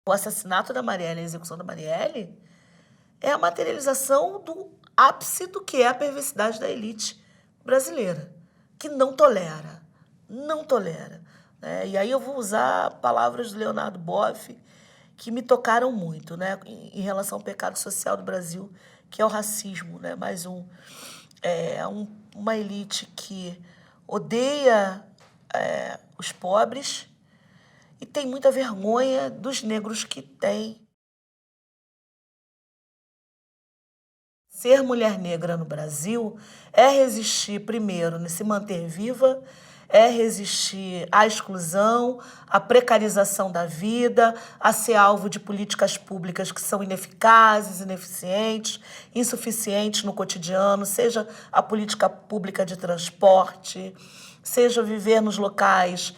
O assassinato da Marielle, a execução da Marielle, é a materialização do ápice do que é a perversidade da elite brasileira, que não tolera. Né? E aí eu vou usar palavras do Leonardo Boff, que me tocaram muito, né, em relação ao pecado social do Brasil, que é o racismo, né? Mais uma elite que odeia os pobres e tem muita vergonha dos negros que têm. Ser mulher negra no Brasil é resistir, primeiro, se manter viva, é resistir à exclusão, à precarização da vida, a ser alvo de políticas públicas que são ineficazes, ineficientes, insuficientes no cotidiano, seja a política pública de transporte, seja viver nos locais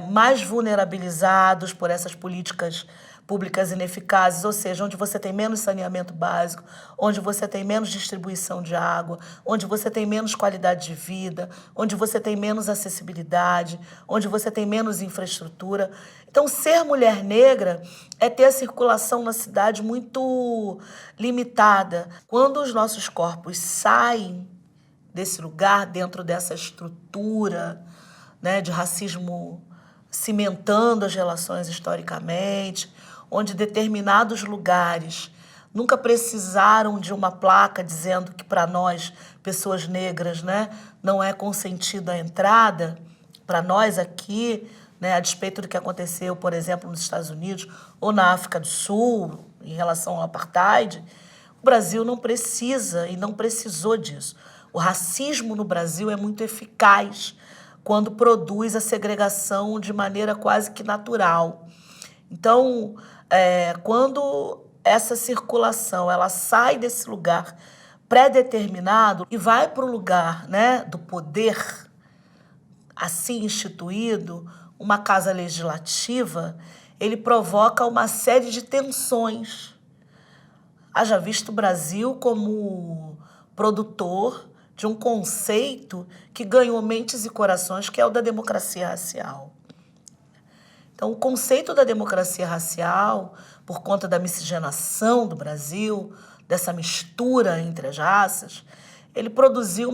mais vulnerabilizados por essas políticas públicas ineficazes, ou seja, onde você tem menos saneamento básico, onde você tem menos distribuição de água, onde você tem menos qualidade de vida, onde você tem menos acessibilidade, onde você tem menos infraestrutura. Então, ser mulher negra é ter a circulação na cidade muito limitada. Quando os nossos corpos saem desse lugar, dentro dessa estrutura, né, de racismo cimentando as relações historicamente, onde determinados lugares nunca precisaram de uma placa dizendo que para nós, pessoas negras, né, não é consentida a entrada, para nós aqui, né, a despeito do que aconteceu, por exemplo, nos Estados Unidos ou na África do Sul, em relação ao apartheid, o Brasil não precisa e não precisou disso. O racismo no Brasil é muito eficaz quando produz a segregação de maneira quase que natural. Então, quando essa circulação ela sai desse lugar pré-determinado e vai para o lugar, né, do poder assim instituído, uma casa legislativa, ele provoca uma série de tensões. Haja visto o Brasil como produtor de um conceito que ganhou mentes e corações, que é o da democracia racial. Então, o conceito da democracia racial, por conta da miscigenação do Brasil, dessa mistura entre as raças, ele produziu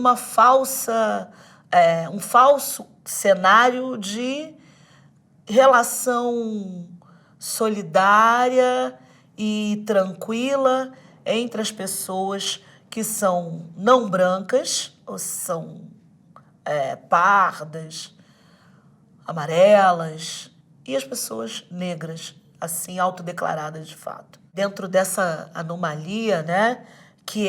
um falso cenário de relação solidária e tranquila entre as pessoas que são não brancas, ou são pardas, amarelas, e as pessoas negras, assim, autodeclaradas de fato. Dentro dessa anomalia, né, que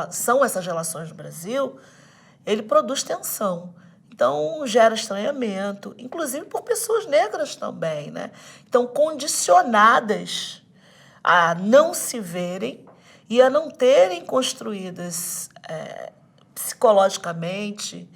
são essas relações no Brasil, ele produz tensão. Então, gera estranhamento, inclusive por pessoas negras também, né? Então, condicionadas a não se verem e a não terem construídas psicologicamente,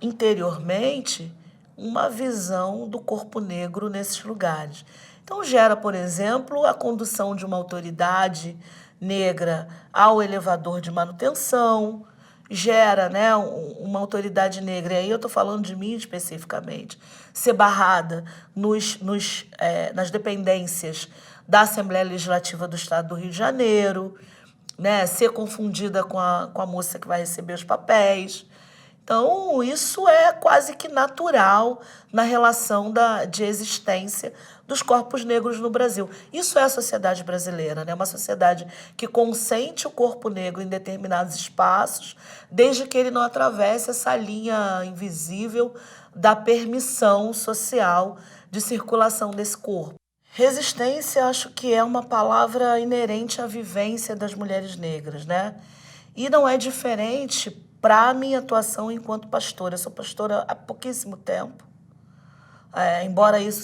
interiormente, uma visão do corpo negro nesses lugares. Então, gera, por exemplo, a condução de uma autoridade negra ao elevador de manutenção, gera, né, uma autoridade negra, e aí eu estou falando de mim especificamente, ser barrada nas dependências da Assembleia Legislativa do Estado do Rio de Janeiro, né, ser confundida com a moça que vai receber os papéis. Então, isso é quase que natural na relação de existência dos corpos negros no Brasil. Isso é a sociedade brasileira, né? Uma sociedade que consente o corpo negro em determinados espaços, desde que ele não atravesse essa linha invisível da permissão social de circulação desse corpo. Resistência, acho que é uma palavra inerente à vivência das mulheres negras, né? E não é diferente para a minha atuação enquanto pastora. Eu sou pastora há pouquíssimo tempo, embora isso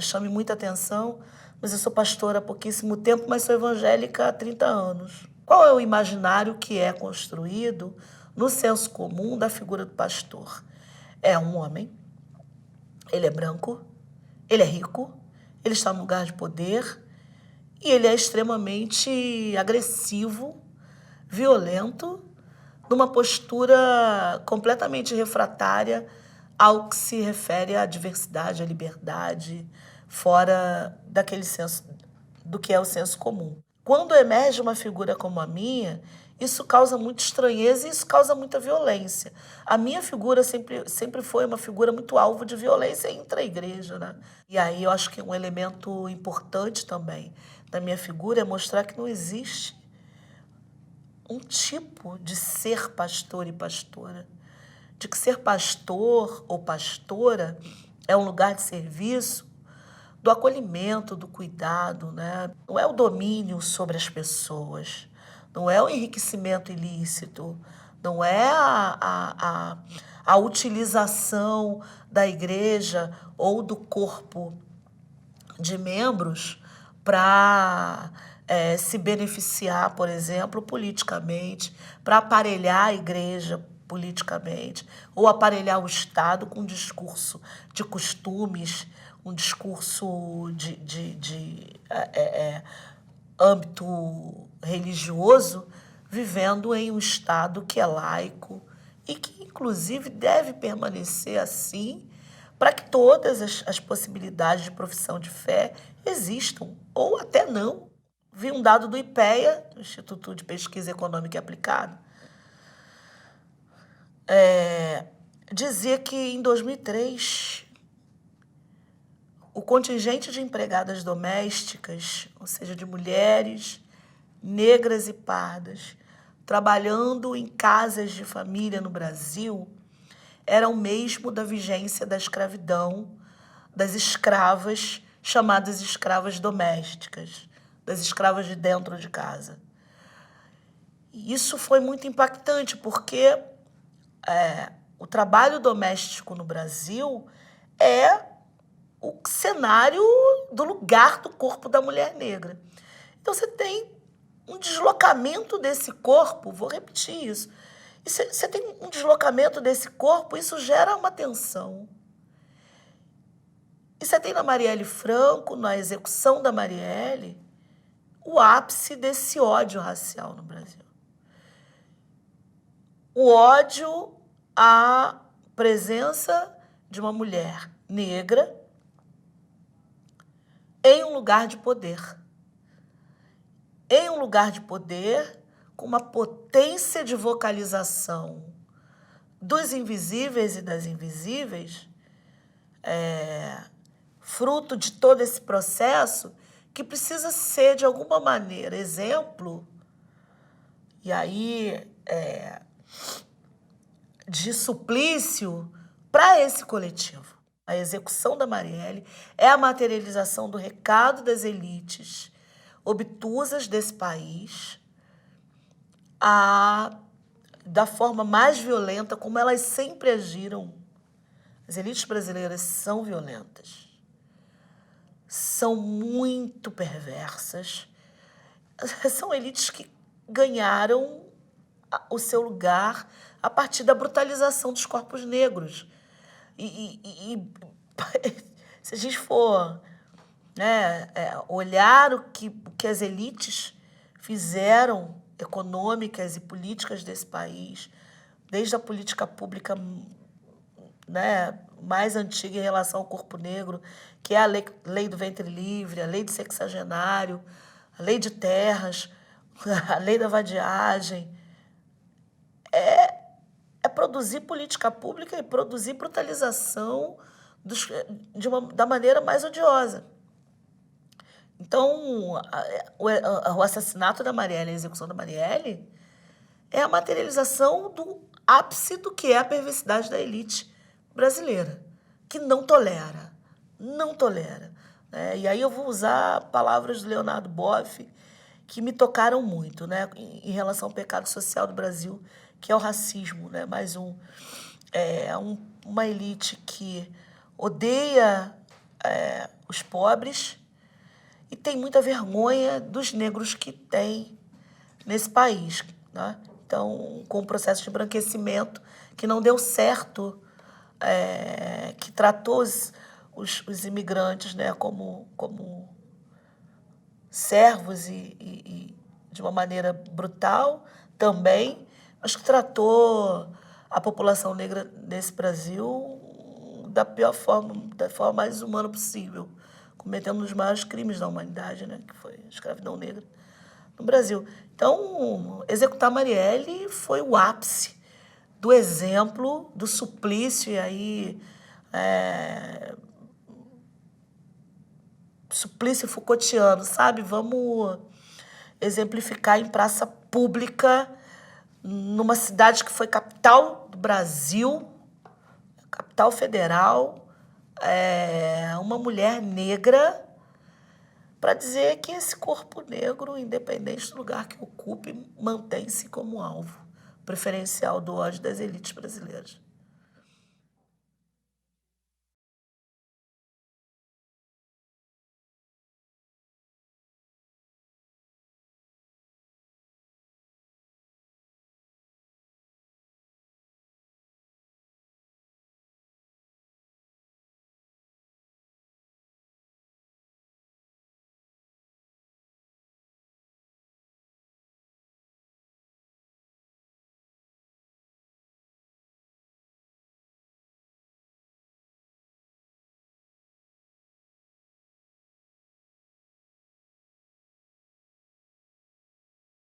chame muita atenção, mas eu sou pastora há pouquíssimo tempo, mas sou evangélica há 30 anos. Qual é o imaginário que é construído no senso comum da figura do pastor? É um homem, ele é branco, ele é rico, ele está num lugar de poder e ele é extremamente agressivo, violento, numa postura completamente refratária ao que se refere à diversidade, à liberdade, fora daquele senso do que é o senso comum. Quando emerge uma figura como a minha, isso causa muita estranheza e isso causa muita violência. A minha figura sempre foi uma figura muito alvo de violência entre a igreja, né? E aí eu acho que um elemento importante também da minha figura é mostrar que não existe um tipo de ser pastor e pastora. De que ser pastor ou pastora é um lugar de serviço, do acolhimento, do cuidado, né? Não é o domínio sobre as pessoas, não é o enriquecimento ilícito, não é a utilização da igreja ou do corpo de membros para se beneficiar, por exemplo, politicamente, para aparelhar a igreja politicamente, ou aparelhar o Estado com um discurso de costumes, um discurso de âmbito religioso, vivendo em um Estado que é laico e que, inclusive, deve permanecer assim para que todas as possibilidades de profissão de fé existam, ou até não. Vi um dado do IPEA, do Instituto de Pesquisa Econômica e Aplicada, dizia que em 2003 o contingente de empregadas domésticas, ou seja, de mulheres negras e pardas, trabalhando em casas de família no Brasil, era o mesmo da vigência da escravidão, das escravas, chamadas escravas domésticas, das escravas de dentro de casa. E isso foi muito impactante, porque o trabalho doméstico no Brasil é o cenário do lugar do corpo da mulher negra. Então você tem um deslocamento desse corpo, vou repetir isso, e você tem um deslocamento desse corpo, isso gera uma tensão. E você tem na Marielle Franco, na execução da Marielle, o ápice desse ódio racial no Brasil. O ódio à presença de uma mulher negra em um lugar de poder. Em um lugar de poder, com uma potência de vocalização dos invisíveis e das invisíveis, fruto de todo esse processo, que precisa ser, de alguma maneira, exemplo, e aí de suplício para esse coletivo. A execução da Marielle é a materialização do recado das elites obtusas desse país, da forma mais violenta como elas sempre agiram. As elites brasileiras são violentas, são muito perversas, são elites que ganharam o seu lugar a partir da brutalização dos corpos negros. E se a gente for olhar o que as elites fizeram, econômicas e políticas desse país, desde a política pública mais antiga em relação ao corpo negro, que é a lei do ventre livre, a lei do sexagenário, a lei de terras, a lei da vadiagem, é produzir política pública e produzir brutalização da maneira mais odiosa. Então, o assassinato da Marielle, a execução da Marielle, é a materialização do ápice do que é a perversidade da elite brasileira, que não tolera, não tolera. E aí eu vou usar palavras do Leonardo Boff, que me tocaram muito, em relação ao pecado social do Brasil, que é o racismo, mais uma elite que odeia os pobres e tem muita vergonha dos negros que tem nesse país. Então, com o processo de embranquecimento que não deu certo, que tratou os imigrantes como servos e de uma maneira brutal também, mas que tratou a população negra nesse Brasil da pior forma, da forma mais humana possível, cometendo um dos maiores crimes da humanidade, né, que foi a escravidão negra no Brasil. Então, executar Marielle foi o ápice do exemplo, do suplício, e aí suplício Foucaultiano, sabe? Vamos exemplificar em praça pública, numa cidade que foi capital do Brasil, capital federal, uma mulher negra, para dizer que esse corpo negro, independente do lugar que ocupe, mantém-se como alvo preferencial do ódio das elites brasileiras.